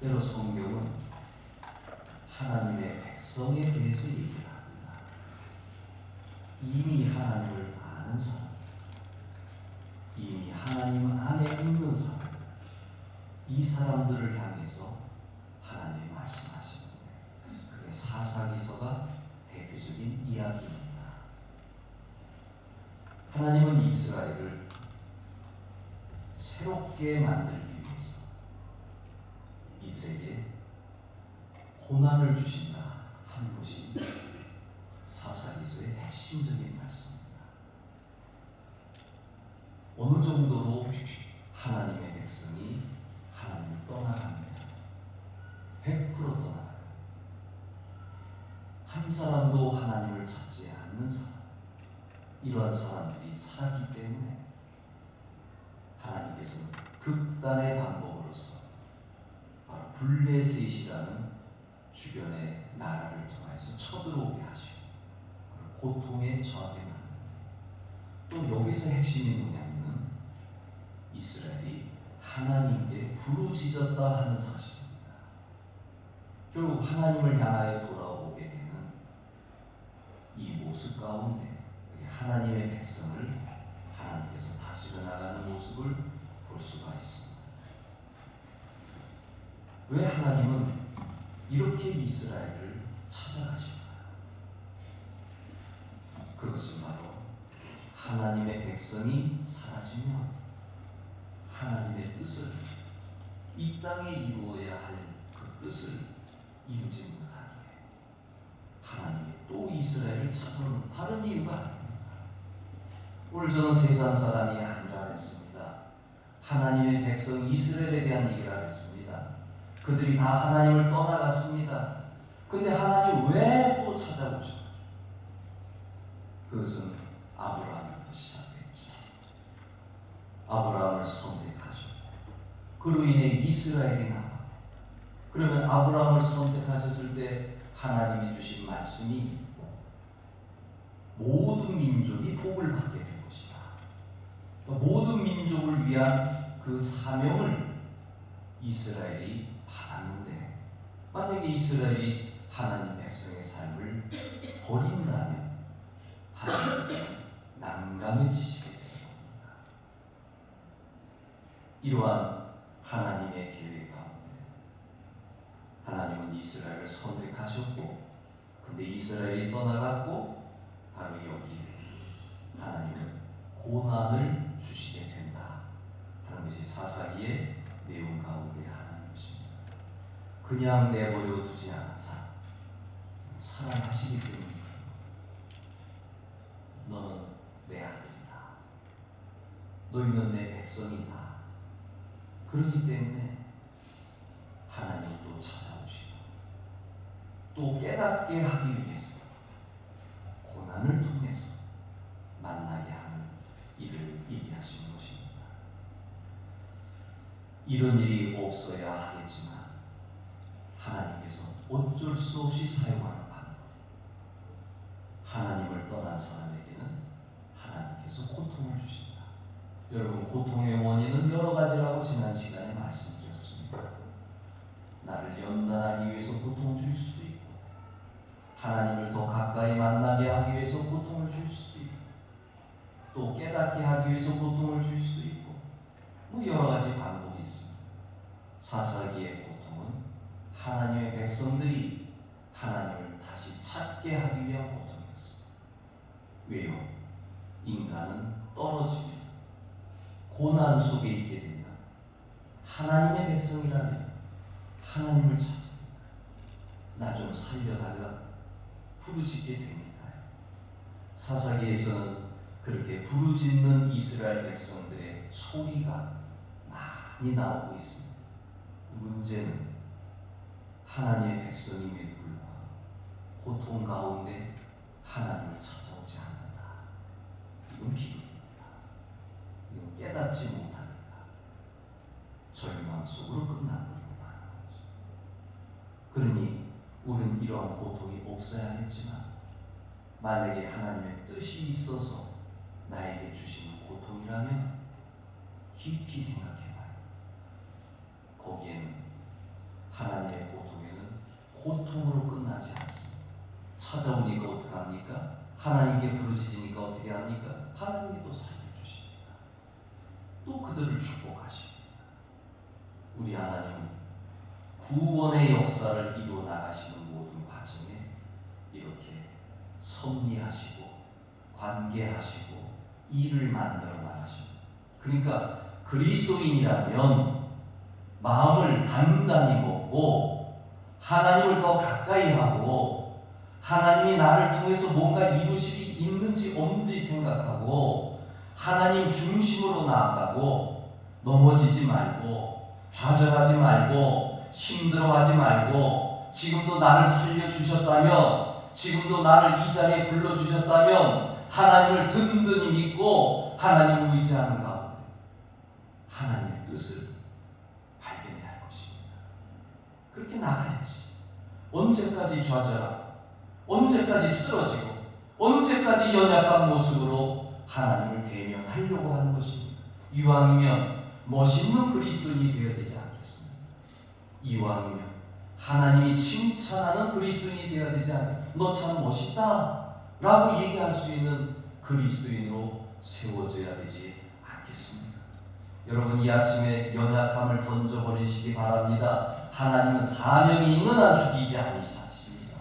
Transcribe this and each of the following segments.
여러 성경은 하나님의 백성에 대해서 얘기를 합니다. 이미 하나님을 아는 사람, 이미 하나님 안에 있는 사람, 이 사람들을 향해서 하나님이 말씀하시는데 그게 사사기서가 대표적인 이야기입니다. 하나님은 이스라엘을 새롭게 만들기 위해서 이들에게 고난을 주신다 하는 것이 사사기서의 핵심적인 말씀입니다. 어느 정도로 하나님의 백성이 하나님을 떠나갑니다. 100% 떠나갑니다. 한 사람도 하나님을 찾지 않는 사람, 이러한 사람들이 살기 때문에 하나님께서는 극단의 방법으로서 바로 블레셋이라는 주변의 나라를 통해서 쳐들어오게 하시고 고통에 처하게 만듭니다. 또 여기서 핵심이 뭐냐면 이스라엘이 하나님께 부르짖었다 하는 사실입니다. 결국 하나님을 향하여 돌아오게 되는 이 모습 가운데 하나님의 백성을 하나님께서 다스려 나가는 모습을 볼 수가 있습니다. 왜 하나님은 이렇게 이스라엘을 찾아가실까요? 그것은 바로 하나님의 백성이 사라지면 하나님의 뜻을 이 땅에 이루어야 할 그 뜻을 이루지 못하기에 하나님이 또 이스라엘을 찾아오는 다른 이유가 아닙니다. 오늘 저는 세상 사람이 아니라 했습니다. 하나님의 백성 이스라엘에 대한 얘기를 하겠습니다. 그들이 다 하나님을 떠나갔습니다. 근데 하나님 왜 또 찾아오죠? 그것은 아브라함부터 시작됐죠. 아브라함을 선택하셨고 그로 인해 이스라엘이 나와. 그러면 아브라함을 선택하셨을 때 하나님이 주신 말씀이 모든 민족이 복을 받게 된 것이다. 모든 민족을 위한 그 사명을 이스라엘이 받았는데 만약에 이스라엘이 하나님 백성의 삶을 버린다면 하나님께서 난감해지시게 되는 겁니다. 이러한 하나님의 계획 가운데 하나님은 이스라엘을 선택하셨고 근데 이스라엘이 떠나갔고 바로 여기에 하나님은 고난을 주시게 된다 하는 것이 사사기의 내용 가운데 하나인 것입니다. 그냥 내버려 두지 않았다. 사랑하시기 때문에 너는 내 아들이다. 너희는 내 백성이다. 그렇기 때문에 하나님은 또 찾아오시고 또 깨닫게 하기 위해서 고난을 통해서 만나게 하는 일을 얘기하시는 것입니다. 이런 일이 없어야 하겠지만 하나님께서 어쩔 수 없이 사용하는 방법, 하나님을 떠난 사람에게는 하나님께서 고통을 주신다. 여러분, 고통의 원인은 여러 가지라고 지난 시간에 말씀드렸습니다. 나를 연단하기 위해서 고통을 줄 수도 있고 하나님을 더 가까이 만나게 하기 위해서 고통을 줄 수도 있고 또 깨닫게 하기 위해서 고통을 줄 수도 있고 여러 가지 방법이 있습니다. 사사기의 고통은 하나님의 백성들이 하나님을 다시 찾게 하기 위한 고통이었습니다. 왜요? 인간은 떨어지면 고난 속에 있게 되면 하나님의 백성이라면 하나님을 찾습니다. 나 좀 살려달라 부르짖게 됩니다요. 사사기에서는 그렇게 부르짖는 이스라엘 백성들의 소리가 많이 나오고 있습니다. 문제는 하나님의 백성임에도 불구하고 고통 가운데 하나님을 찾아오지 않는다. 이건 비극입니다. 이건 깨닫지 못합니다. 절망 속으로 끝나버리고 마는 거죠. 그러니 우리는 이러한 고통이 없어야겠지만 만약에 하나님의 뜻이 있어서 나에게 주시는 고통이라면 깊이 생각해봐야 거기에는 환영으로 끝나지 않습니다. 찾아오니까 어떡합니까? 하나님께 부르짖으니까 어떻게 합니까? 하나님이 또 살려주십니다. 또 그들을 축복하십니다. 우리 하나님은 구원의 역사를 이루어 나가시는 모든 과정에 이렇게 섭리하시고 관계하시고 일을 만들어 나가십니다. 그러니까 그리스도인이라면 마음을 단단히 먹고 하나님을 더 가까이 하고 하나님이 나를 통해서 뭔가 이루실 일이 있는지 없는지 생각하고 하나님 중심으로 나아가고 넘어지지 말고 좌절하지 말고 힘들어하지 말고 지금도 나를 살려주셨다면 지금도 나를 이 자리에 불러주셨다면 하나님을 든든히 믿고 하나님을 의지하는 가운데 하나님의 뜻을 발견해야 할 것입니다. 그렇게 나가야지. 언제까지 좌절하고 언제까지 쓰러지고 언제까지 연약한 모습으로 하나님을 대면하려고 하는 것입니다. 이왕이면 멋있는 그리스도인이 되어야 되지 않겠습니까? 이왕이면 하나님이 칭찬하는 그리스도인이 되어야 되지 않겠습니까? 너 참 멋있다 라고 얘기할 수 있는 그리스도인으로 세워져야 되지 않겠습니까? 여러분, 이 아침에 연약함을 던져버리시기 바랍니다. 하나님은 사명이 있는 한 죽이지 아니십니다.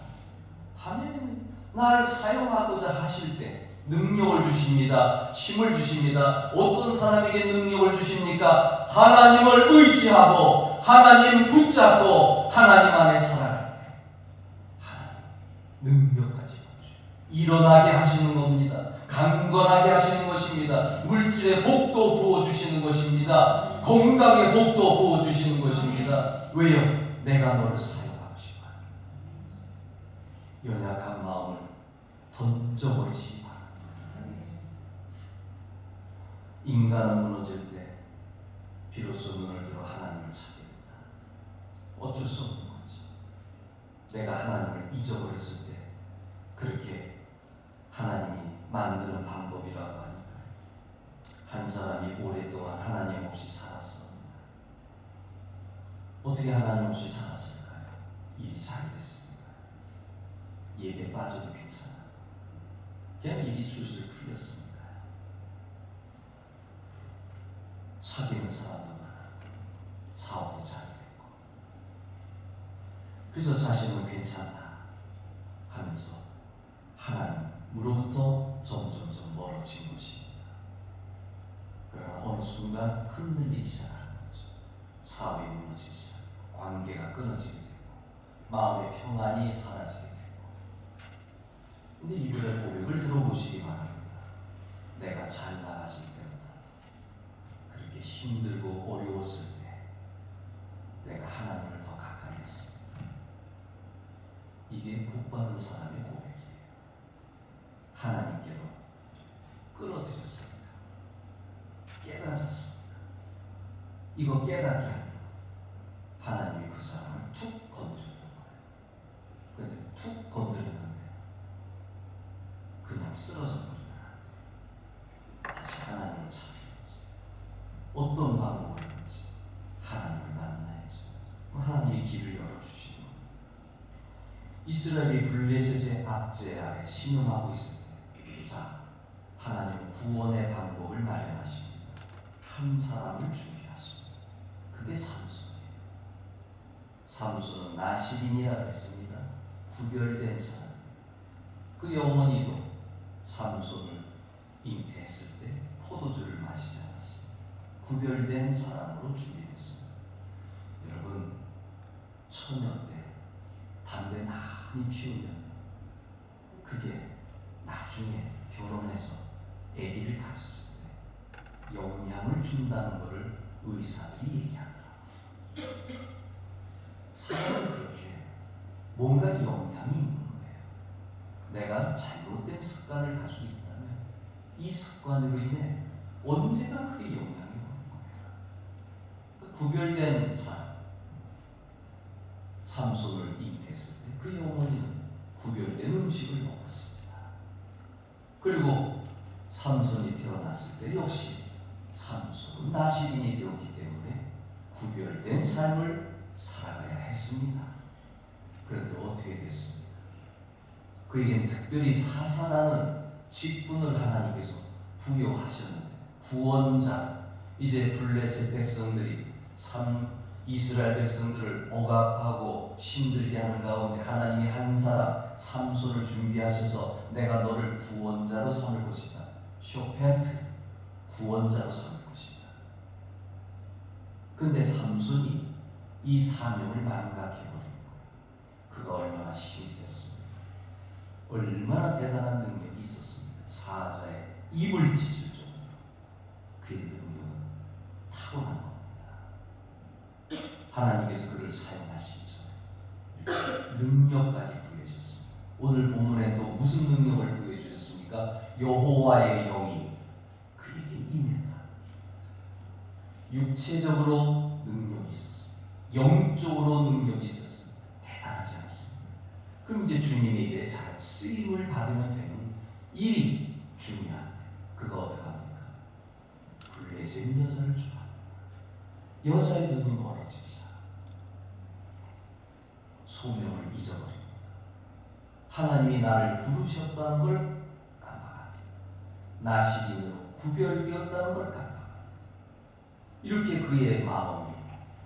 하나님은 날 사용하고자 하실 때 능력을 주십니다. 힘을 주십니다. 어떤 사람에게 능력을 주십니까? 하나님을 의지하고 하나님 붙잡고 하나님 안에 살아갈 때 하나님 능력까지 일어나게 하시는 겁니다. 강건하게 하시는 것입니다. 물질의 복도 부어주시는 것입니다. 건강의 복도 부어주시는 것입니다. 왜요? 내가 너를 사용하고 싶어. 연약한 마음을 던져버리시기 바랍니다. 인간은 무너질 때 비로소 눈을 들어 하나님을 찾게 된다. 어쩔 수 없는 거죠. 내가 하나님을 잊어버렸을 때 그렇게 하나님이 만드는 방법이라고 하니까 한 사람이 오랫동안 하나님 없이 살았습니다. 어떻게 하나님 없이 살았을까요? 일이 잘 됐습니다. 예배 빠져도 괜찮아요. 그냥 일이 술술 풀렸습니다. 사귀는 사람도 많았고 사업도 잘 됐고 그래서 자신은 괜찮다 하면서 하나님으로부터 점점점 멀어진 것입니다. 그러나 어느 순간 흔들리기 시작하는 거죠. 사업이 무너지기 시작하고 관계가 끊어지게 되고 마음의 평안이 사라지게 되고. 근데 이분의 고백을 들어보시기 바랍니다. 내가 잘 나갔을 때보다 그렇게 힘들고 어려웠을 때 내가 하나님을 더 가까이 했습니다. 이게 복받은 사람의 고백이에요. 하나님께로 끌어들였습니다. 깨달았습니다. 이거 깨닫게 하면 하나님이 그 사람을 툭 건드렸던 거예요. 근데 툭 건드렸는데 그냥 쓰러져 버리면 안 돼요. 다시 하나님을 찾아야죠. 어떤 방법을 하는지 하나님을 만나야죠. 하나님이 길을 열어주시는 겁니다. 이스라엘이 블레셋의 압제 아래 신음하고 있을 때 자, 하나님은 구원의 방법을 마련하십니다. 한 사람을 준비하십니다. 그게 삼손이에요. 삼손은 나시린이라 했습니다. 구별된 사람. 그의 어머니도 삼손을 잉태했을 때 포도주를 마시지 않았습니다. 구별된 사람으로 준비됐습니다. 여러분, 처녀 때 담배 많이 피우면 그게 나중에 결혼해서 아기를 가졌을 때 영향을 준다는 것을 의사들이 얘기하더라고요. 사람은 그렇게 뭔가 영향이 있는 거예요. 내가 잘못된 습관을 가지고 있다면 이 습관으로 인해 언제나 그게 영향이 오는 거예요. 구별된 사람, 삼손을 잉태했을 때 그 어머니는 구별된 음식을 먹었습니다. 그리고 삼손이 태어났을 때 역시 삼손은 나시린이 되었기 때문에 구별된 삶을 살아가야 했습니다. 그런데 어떻게 어떻게 됐습니까? 그에겐 특별히 사사라는 직분을 하나님께서 부여하셨는데, 구원자, 이제 블레셋 백성들이 이스라엘 백성들을 억압하고 힘들게 하는 가운데 하나님이 한 사람 삼손을 준비하셔서 내가 너를 구원자로 삼을 것이다. 쇼페트, 구원자로 삼을 것이다. 근데 삼손이 이 사명을 망각해버린 거예요. 그가 얼마나 힘이 셌습니까? 얼마나 대단한 능력이 있었습니까? 사자의 입을 찢을 정도로 그의 능력은 타고난 겁니다. 하나님께서 그를 사용하시기 전에 능력까지 부여주셨습니다. 오늘 본문에 또 무슨 능력을 부여주셨습니까? 여호와의 영이 그에게 임했다. 육체적으로 능력이 있었습니다. 영적으로 능력이 있었습니다. 대단하지 않습니다. 그럼 이제 주님에게 잘 쓰임을 받으면 되는 일이 중요한데, 그가 어떻게 합니까? 블레셋 여자를 좋아합니다. 여자의 눈이 멀어지기 시작. 소명을 잊어버립니다. 하나님이 나를 부르셨다는 걸 깜빡합니다. 나시린으로 구별되었다는 걸 깜빡합니다. 이렇게 그의 마음이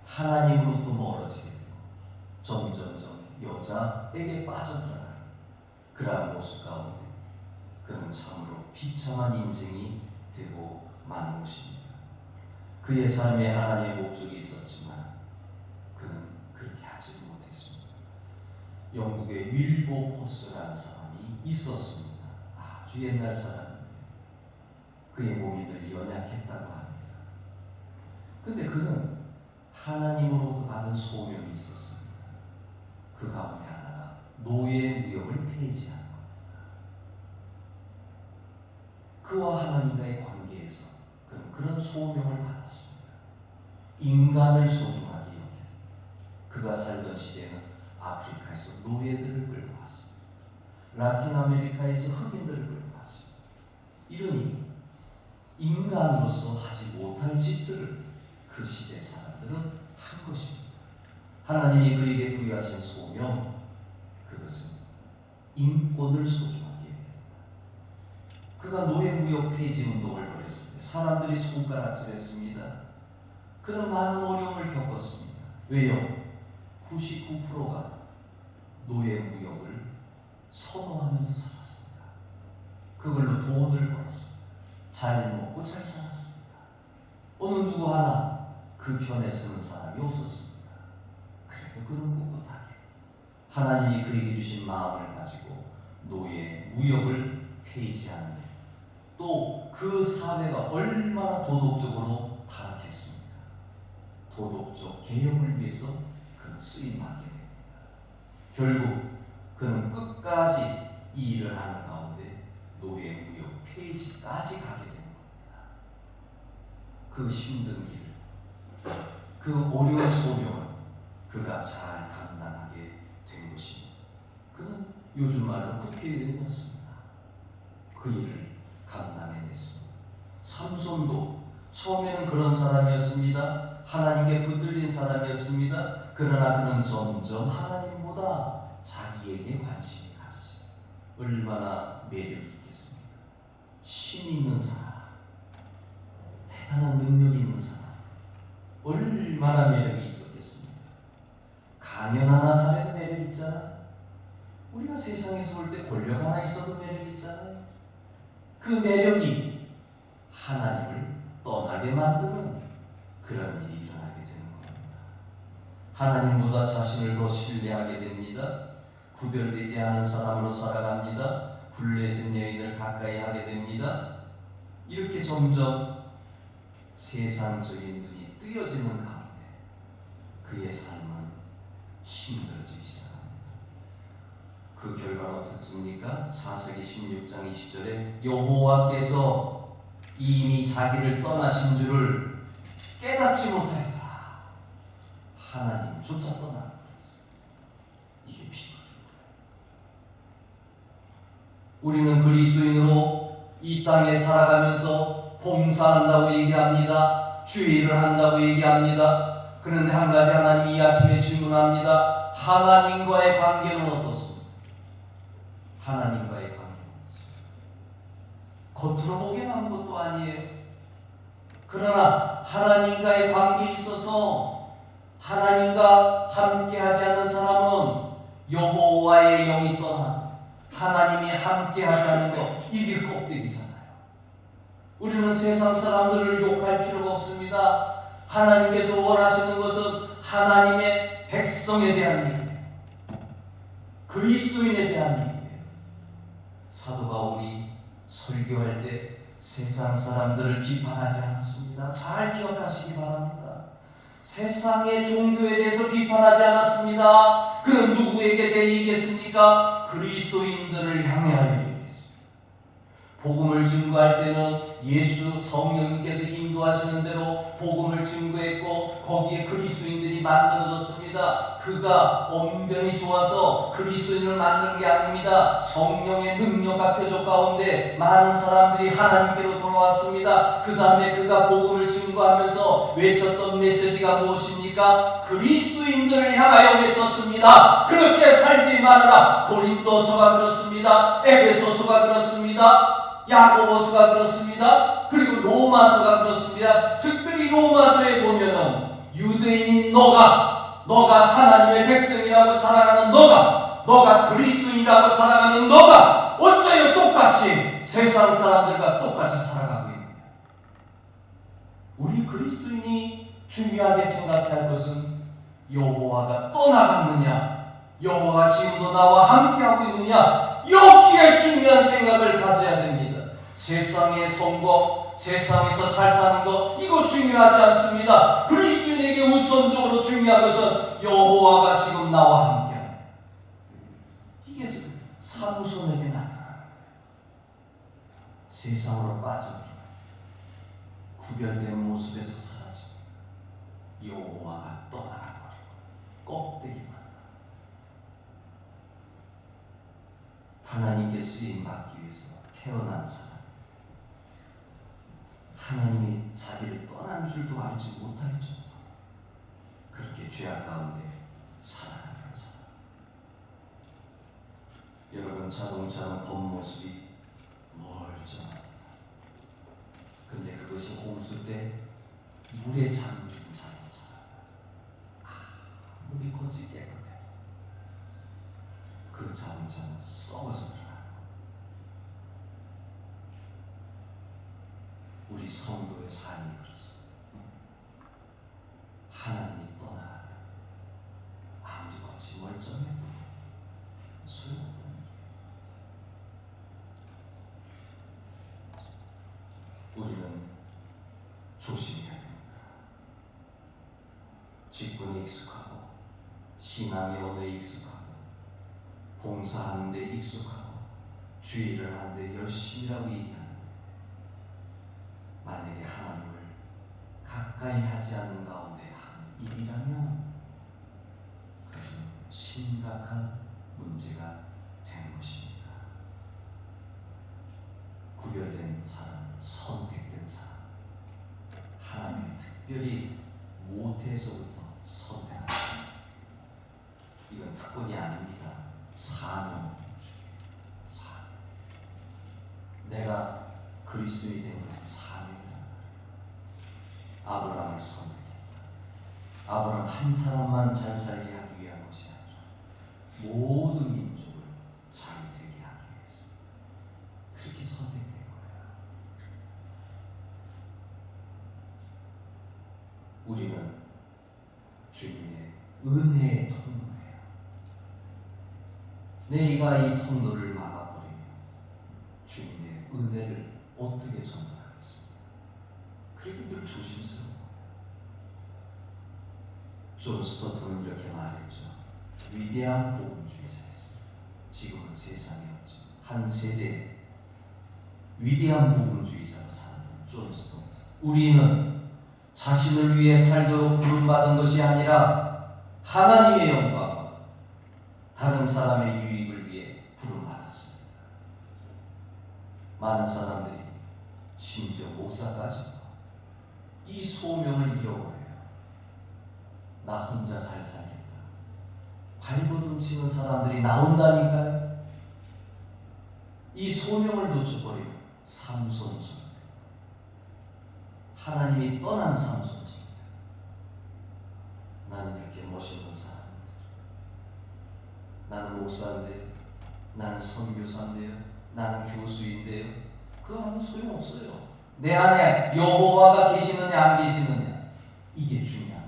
하나님으로부터 멀어지게 되고 점점점 여자에게 빠져들어가는 그러한 모습 가운데 그는 참으로 비참한 인생이 되고 마는 것입니다. 그의 삶에 하나님의 목적이 있었지만 그는 그렇게 하지 못했습니다. 영국의 윌버포스라는 사람이 있었습니다. 아주 옛날 사람인데 그의 몸이 늘 연약했다고 합니다. 근데 그는 하나님으로부터 받은 소명이 있었습니다. 그 가운데 하나가 노예 무역을 폐지하는 겁니다. 그와 하나님과의 관계에서 그는 그런 소명을 받았습니다. 인간을 소중하게 여겨 그가 살던 시대에는 아프리카에서 노예들을 끌고 왔습니다. 라틴 아메리카에서 흑인들을 끌고 왔습니다. 이러니 인간으로서 하지 못할 짓들을 그 시대 사람들은 한 것입니다. 하나님이 그에게 부여하신 소명, 그것은 인권을 소중하게 여깁니다. 그가 노예무역 폐지 운동을 벌였을 때 사람들이 손가락질했습니다. 그는 많은 어려움을 겪었습니다. 왜요? 99%가 노예무역을 선호하면서 살았습니다. 그걸로 돈을 벌었습니다. 잘 먹고 잘 살았습니다. 어느 누구 하나 그 편에 서는 사람이 없었습니다. 그래도 그는 꿋꿋하게 하나님이 그에게 주신 마음을 가지고 노예 무역을 폐지하는 일, 또 그 사회가 얼마나 도덕적으로 타락했습니다. 도덕적 개혁을 위해서 그는 쓰임받게 됩니다. 결국 그는 끝까지 이 일을 하는 가운데 노예 무역 폐지까지 가게 됩니다. 그 힘든 길을, 그 어려운 소명을 그가 잘 감당하게 된 것입니다. 그는 요즘 말로 국회의원이었습니다. 그 일을 감당해냈습니다. 삼손도 처음에는 그런 사람이었습니다. 하나님께 붙들린 사람이었습니다. 그러나 그는 점점 하나님보다 자기에게 관심이 가졌습니다. 얼마나 매력이 있겠습니까? 힘이 있는 사람, 대단한 능력이 있는 사람, 얼마나 매력이 있었겠습니까? 가련한 사람에도 매력이 있잖아. 우리가 세상에서 볼 때 권력 하나 있어도 매력이 있잖아요. 그 매력이 하나님을 떠나게 만드는 그런 일이 일어나게 되는 겁니다. 하나님보다 자신을 더 신뢰하게 됩니다. 구별되지 않은 사람으로 살아갑니다. 블레셋 여인을 가까이 하게 됩니다. 이렇게 점점 세상적인 눈이 뜨여지는 가운데 그의 삶은 힘들어지기 시작합니다. 그 결과는 어떻습니까? 사사기 16장 20절에 여호와께서 이미 자기를 떠나신 줄을 깨닫지 못하였더라. 하나님조차 떠나는 것이었어요. 이게 비극인 거예요. 우리는 그리스도인으로 이 땅에 살아가면서 봉사한다고 얘기합니다. 주의를 한다고 얘기합니다. 그런데 한 가지 하나님 이 아침에 질문합니다. 하나님과의 관계는 어떻습니까? 하나님과의 관계는 어떻습니까? 겉으로 보기에는 아무것도 아니에요. 그러나 하나님과의 관계에 있어서 하나님과 함께하지 않는 사람은 여호와의 영이 떠나 하나님이 함께하지 않는 것, 이게 꼭대기잖아요. 우리는 세상 사람들을 욕할 필요가 없습니다. 하나님께서 원하시는 것은 하나님의 백성에 대한 얘기예요. 그리스도인에 대한 얘기예요. 사도 바울이 설교할 때 세상 사람들을 비판하지 않았습니다. 잘 기억하시기 바랍니다. 세상의 종교에 대해서 비판하지 않았습니다. 그는 누구에게 대해 얘기했습니까? 그리스도인들을 향하여 얘기했습니다. 복음을 증거할 때는 예수 성령님께서 인도하시는 대로 복음을 증거했고 거기에 그리스도인들이 만들어졌습니다. 그가 언변이 좋아서 그리스도인을 만드는 게 아닙니다. 성령의 능력과 표적 가운데 많은 사람들이 하나님께로 돌아왔습니다. 그 다음에 그가 복음을 증거하면서 외쳤던 메시지가 무엇입니까? 그리스도인들을 향하여 외쳤습니다. 그렇게 살지 말아라. 고린도서가 그렇습니다. 에베소서가 그렇습니다. 야고보서가 그렇습니다. 그리고 로마서가 그렇습니다. 특별히 로마서에 보면은 유대인인 너가 하나님의 백성이라고 살아가는 너가 그리스도인이라고 살아가는 너가 어째요 똑같이 세상 사람들과 똑같이 살아가고 있느냐. 우리 그리스도인이 중요하게 생각해야 할 것은 여호와가 떠나갔느냐, 여호와가 지금도 나와 함께하고 있느냐, 여기에 중요한 생각을 가져야 됩니다. 세상의 성공, 세상에서 잘 사는 것, 이거 중요하지 않습니다. 그리스도인에게 우선적으로 중요한 것은 여호와가 지금 나와 함께합니다. 이게 사도선에게 나타나는 거예요. 세상으로 빠져들어 구별된 모습에서 사라지고 여호와가 떠나가버리고 껍데기만 하나님께 쓰임받기 위해서 태어난 사람, 하나님이 자기를 떠난 줄도 알지 못할 정도 그렇게 죄악 가운데 살아가는 사람. 여러분, 자동차는 겉모습이 멀쩡합니다. 근데 그것이 홍수 때 물에 잠긴 자동차, 물이 거치 깨끗해. 그 자동차는 썩어져 들어가요. 우리 성도의 삶이 그렇습니다. 하나님이 떠나가면 아무리 겉이 멀쩡해도 소용없다는 게 우리는 조심해야 됩니다. 직분에 익숙하고 신앙의 언어에 익숙하고 봉사하는 데 익숙하고 주의를 하는데 열심히라고 얘기하는, 만약에 하나님을 가까이 하지 않는 가운데 하는 일이라면 그것은 심각한 문제가 되는 것입니다. 구별된 사람, 선택된 사람, 하나님이 특별히 모태에서부터 선택한 사람, 이건 특권이 아닙니다. 사명주의, 사명. 내가 그리스도인이 된 것은 사명이다. 아브라함을 선택했다. 아브라함 한 사람만 잘 살게 하기 위한 것이 아니라 모든 민족을 잘 되게 하기 위해서 그렇게 선택된 거야. 우리는 주님의 은혜의 통로예요. 내가 이 통로를 막아버리면 주님의 은혜를 어떻게 전달하겠습니까? 그렇게 늘 조심스러워. 존 스토트는 이렇게 말했죠. 위대한 복음주의자였습니다. 지금은 세상에 없죠. 한 세대 위대한 복음주의자로 살았던 존 스토트. 우리는 자신을 위해 살도록 부름받은 것이 아니라 하나님의 영광과 다른 사람의 유익을 위해 부름받았습니다. 많은 사람들이, 심지어 목사까지도 이 소명을 잃어버려요. 나 혼자 잘 살겠다. 발버둥 치는 사람들이 나온다니까요. 이 소명을 놓쳐버리고 삼손처럼 하나님이 떠난 삼손처럼 나는 이렇게 멋있는 사람, 나는 목사인데요, 나는 선교사인데요, 나는 교수인데요. 그거 아무 소용없어요. 내 안에 여호와가 계시느냐 안 계시느냐, 이게 중요한 거예요.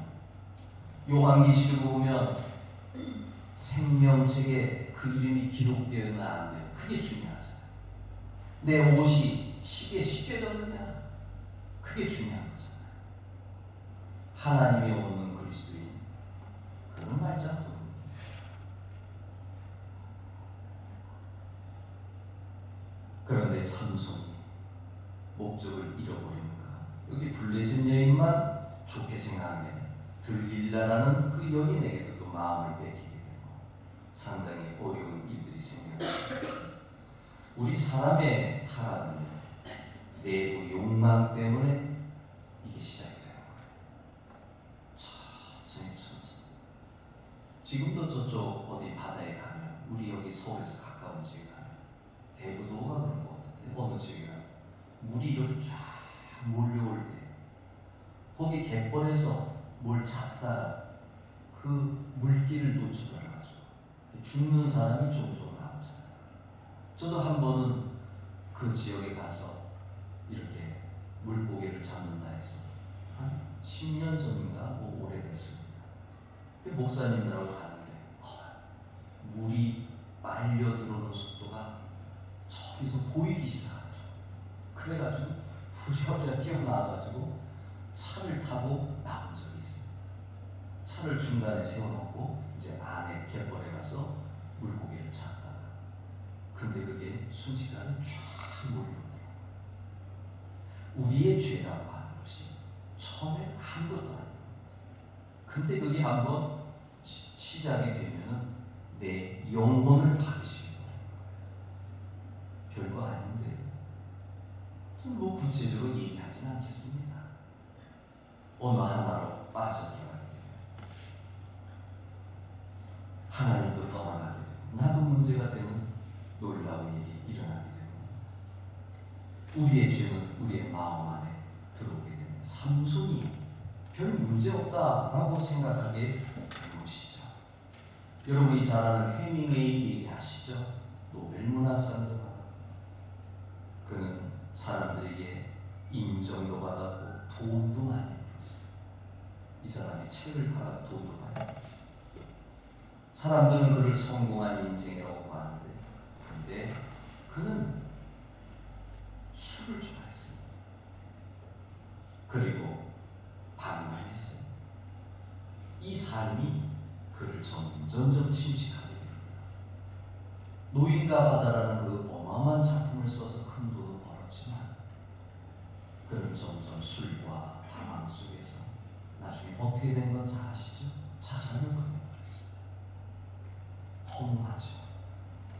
요한계시록 보면 생명책에 그 이름이 기록되어는 안 돼요. 그게 중요하잖아요. 내 옷이 시계에 씻겨졌느냐, 그게 중요한 거잖아요. 하나님이 없는 그리스도인, 그런 말자도. 그런데 삼손이 목적을 잃어버립니까? 여기 블레셋 여인만 좋게 생각하게 들릴라라는 그 여인에게도 또 마음을 뺏기게 되고 상당히 어려운 일들이 생겨납니다. 우리 사람의 타락은 내부 욕망 때문에 이게 시작이 되는 거예요. 천천히. 지금도 저쪽 어디 바다에 가면, 우리 여기 서울에서 가까운 지역에 가면 대부도가 그런 것 같은데, 어느 지역에 물이 이렇게 쫙 몰려올 때 거기 갯벌에서 뭘 잡다가 그 물길을 놓쳐버려가지고 죽는 사람이 종종 나오잖아요. 저도 한 번은 그 지역에 가서 이렇게 물고기를 잡는다 해서 한 10년 전인가 뭐 오래됐습니다. 목사님들하고 가는데 물이 빨려 들어오는 속도가 저기서 보이기 시작하죠. 그래가지고 부랴부랴 뛰어나와가지고 차를 타고 나온 적이 있습니다. 차를 중간에 세워놓고 이제 안에 갯벌에 가서 물고기를 잡다가, 근데 그게 순식간에 쫙 몰려오더라고요. 우리의 죄라고 하는 것이 처음에 아무것도 아닙니다. 근데 그게 한번 시작이 되면은 내 영혼을 파괴시키는 거예요. 별거 아닌데 뭐 구체적으로 얘기하지는 않겠습니다. 어느 하나로 빠져들어가게 돼요. 하나님도 떠나가게 되고 나도 문제가 되는 놀라운 일이 일어나게 되고, 우리의 죄는 우리의 마음 안에 들어오게 됩니다. 삼손이 별 문제 없다라고 생각하게 된 것이죠. 여러분이 잘 아는 해밍웨이 얘기하시죠? 노벨 문학상도 받았고, 그는 사람들에게 인정도 받았고 돈도 많이 벌었어요. 이 사람이 책을 팔아 돈도 많이 벌었어요. 사람들은 그를 성공한 인생이라고 하는데, 근데 그는 술을 좋아했어요. 그리고 방문했어요. 이 삶이 그를 점점 침식하게 됩니다. 노인과 바다라는 그 어마어마한 작품을 써서 큰 돈을 벌었지만, 그는 점점 술과 방황 속에서 나중에 어떻게 된 건 잘 아시죠? 자살을 거둬버렸어요. 허무하죠.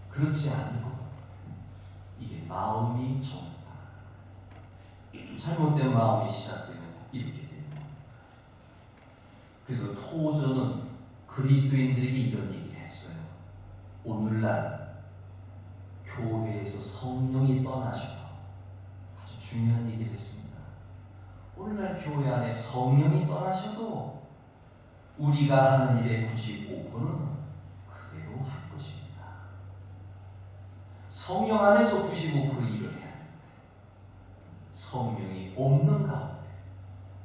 그렇지 않을 것 같아요. 이게 마음이 정다. 잘못된 마음이 시작되면 이렇게 되는 겁니다. 그래서 토저는 그리스도인들에게 이런 얘기를 했어요. 오늘날 교회에서 성령이 떠나셔도, 아주 중요한 얘기를 했습니다. 오늘날 교회 안에 성령이 떠나셔도 우리가 하는 일의 95%는 그대로 할 것입니다. 성령 안에서 95% 일을 해야 됩니다. 성령이 없는 가운데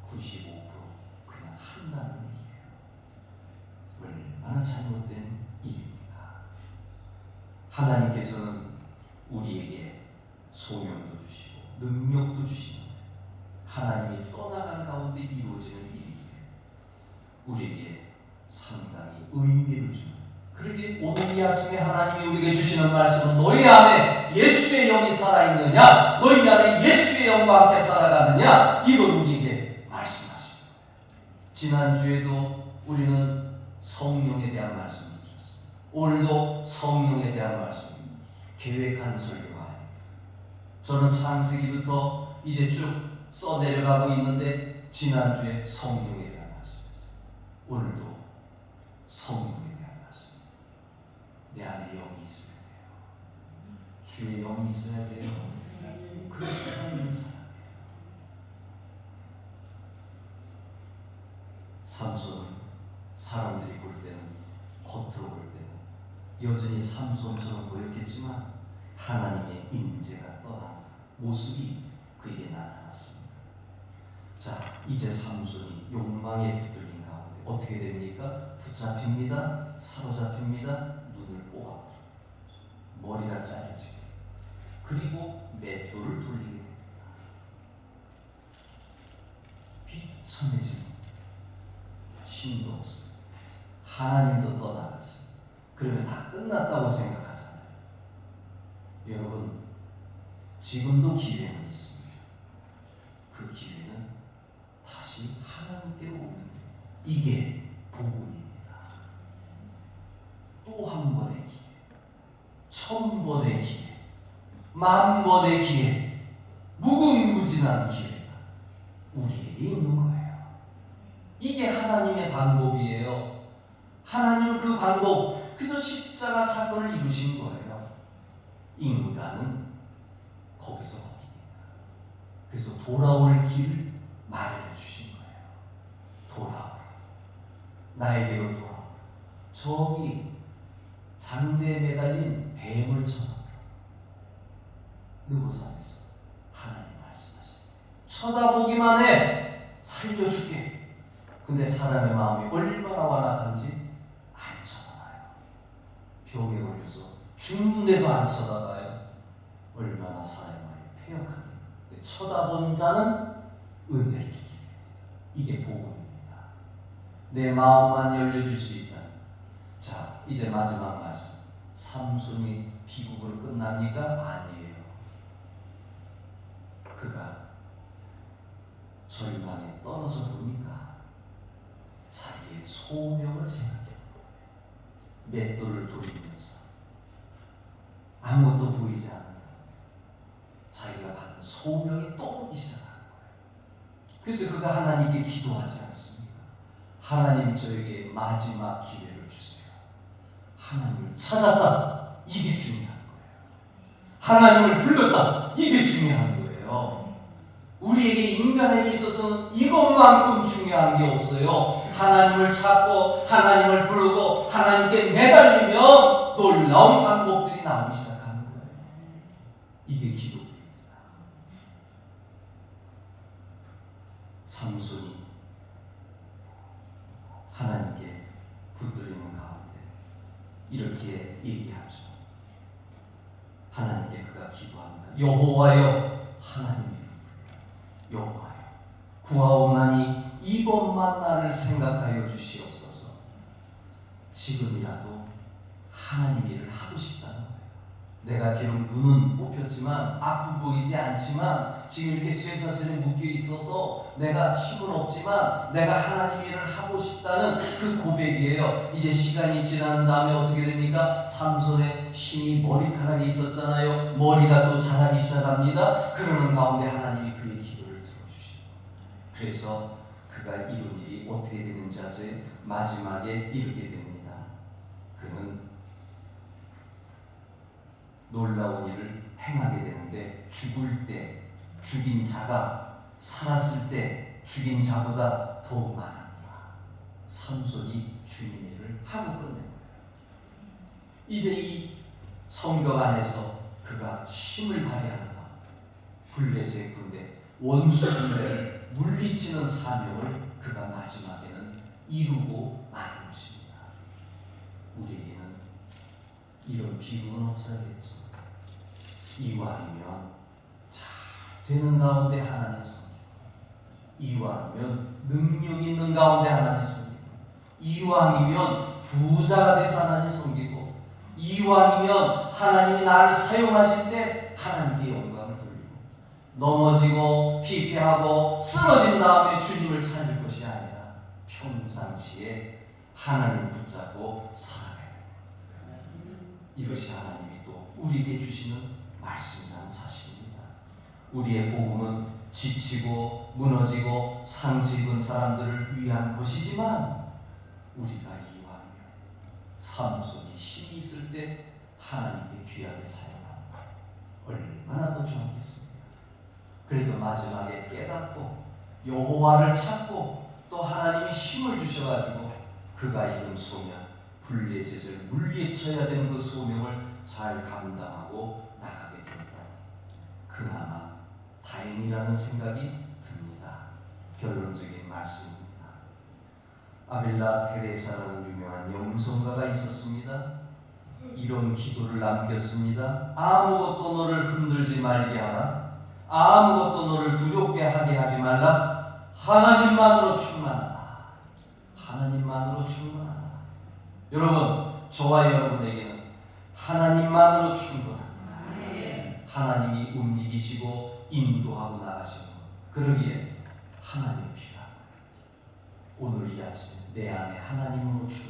95% 그냥 한다는 얘기예요. 얼마나 잘못된 일입니까? 하나님께서는 우리에게 소명도 주시고 능력도 주시는데, 하나님이 떠나간 가운데 이루어지는 일이기에 우리에게 상당히 의미를 주는, 그러기에 오늘 이 아침에 하나님이 우리에게 주시는 말씀은 너희 안에 예수의 영이 살아있느냐, 너희 안에 예수의 영과 함께 살아가느냐, 이걸 우리에게 말씀하십니다. 지난주에도 우리는 성령에 대한 말씀을 드렸습니다. 오늘도 성령에 대한 말씀, 계획한 설교가 아닙니다. 저는 창세기부터 이제 쭉 써내려가고 있는데, 지난주에 성령에 대한 말씀이었어요. 오늘도 성령에 대한 말씀입니다. 내 안에 영이 있어야 돼요. 주의 영이 있어야 돼요. 그 살아있는 사람이에요. 삼손은 사람들이 볼 때는, 겉으로 볼 때는 여전히 삼손처럼 보였겠지만 하나님의 임재가 떠난 모습이 그에게 나타났습니다. 자, 이제 삼손이 욕망에 붙들린 가운데 어떻게 됩니까? 붙잡힙니다. 사로잡힙니다. 눈을 뽑아 머리가 잘려지게, 그리고 맷돌을 돌리게 됩니다. 비천해집니다. 힘도 없어. 하나님도 떠나갔어. 그러면 다 끝났다고 생각하잖아요. 여러분, 지금도 기회는 있습니다. 그 기회는 다시 하나님께로 오면 됩니다. 이게 복음입니다. 또 한 번의 기회, 1000번의 기회, 10,000번의 기회, 무궁무진한 기회가 우리에게 있는 거예요. 이게 하나님의 방법이에요. 하나님은 그 방법, 그래서 십자가 사건을 이루신 거예요. 인간은 거기서 어디니까. 그래서 돌아올 길을 마련해 주신 거예요. 돌아오라. 나에게로 돌아오라. 저기 장대에 매달린 뱀을 쳐다보라. 느보산에서 하나님 말씀하시죠. 쳐다보기만 해. 살려줄게. 근데 사람의 마음이 얼마나 완악한지 안 쳐다봐요. 병에 걸려서 죽는데도 안 쳐다봐요. 얼마나 사람의 마음이 폐역합니까? 쳐다본 자는 은혜를 받게 됩니다. 이게 복음입니다. 내 마음만 열려줄 수 있다. 자, 이제 마지막 말씀. 삼손이 비극으로 끝납니까? 아니에요. 그가 절망에 떨어져 보니까 자기의 소명을 생각해요. 맷돌을 돌리면서 아무것도 보이지 않는다. 자기가 받은 소명이 떠오르기 시작하는 거예요. 그래서 그가 하나님께 기도하지 않습니다. 하나님, 저에게 마지막 기회를 주세요. 하나님을 찾았다. 이게 중요한 거예요. 하나님을 불렀다. 이게 중요한 거예요. 우리에게 인간에게 있어서는 이것만큼 중요한 게 없어요. 하나님을 찾고 하나님을 부르고 하나님께 매달리면 놀라운 방법들이 나오기 시작하는 거예요. 이게 기도입니다. 삼손이 하나님께 붙들리는 가운데 이렇게 얘기하죠. 하나님께 그가 기도합니다. 여호와여, 하나님이 여호와여, 구하옵나니 이번만 나를 생각하여 주시옵소서. 지금이라도 하나님 일을 하고 싶다는 거예요. 내가 비록 눈은 뽑혔지만, 아프 보이지 않지만, 지금 이렇게 쇠사슬에 묶여 있어서 내가 힘은 없지만 내가 하나님 일을 하고 싶다는 그 고백이에요. 이제 시간이 지난 다음에 어떻게 됩니까? 삼손의 힘이 머리카락에 있었잖아요. 머리가 또 자라기 시작합니다. 그러는 가운데 하나님이 그의 기도를 들어주시고, 그래서 그가 이룬 일이 어떻게 되는지 아세요? 마지막에 이렇게 됩니다. 그는 놀라운 일을 행하게 되는데, 죽을 때 죽인 자가 살았을 때 죽인 자보다 더욱 많았구나. 삼손이 주님의 일을 하고 끝낸 거예요. 이제 이 성벽 안에서 그가 힘을 발휘하는 것, 블레셋 군대, 원수 군대를 물리치는 사명을 그가 마지막에는 이루고 마는 것입니다. 우리에게는 이런 비극은 없어야겠죠. 이왕이면 잘 되는 가운데 하나님 섬기고, 이왕이면 능력 있는 가운데 하나님 섬기고, 이왕이면 부자가 돼서 하나님 섬기고, 이왕이면 하나님이 나를 사용하실 때 하나님께 영광을 돌리고, 넘어지고 피폐하고 쓰러진 다음에 주님을 찾을 것이 아니라 평상시에 하나님 붙잡고 살아가야 됩니다. 이것이 하나님이 또 우리에게 주시는 말씀이라는 사실입니다. 우리의 복음은 지치고 무너지고 상처 입은 사람들을 위한 것이지만, 우리가 이왕이면 삶 속에 힘이 있을 때 하나님께 귀하게 사용합니다. 얼마나 더 좋겠습니까? 그래도 마지막에 깨닫고 여호와를 찾고 또 하나님이 힘을 주셔가지고 그가 이룬 소명, 블레셋을 물리쳐야 되는 그 소명을 잘 감당하고 나가게 된다. 그나마 다행이라는 생각이 듭니다. 결론적인 말씀입니다. 아빌라 테레사라는 유명한 영성가가 있었습니다. 이런 기도를 남겼습니다. 아무것도 너를 흔들지 말게 하라. 아무것도 너를 두렵게 하게 하지 말라. 하나님만으로 충만하라. 하나님만으로 충만하라. 여러분, 저와 여러분에게는 하나님만으로 충분합니다. 하나님이 움직이시고 인도하고 나가시고 그러기에 하나님이 필요합니다. 오늘 이 아침에 내 안에 하나님으로 충만합니다.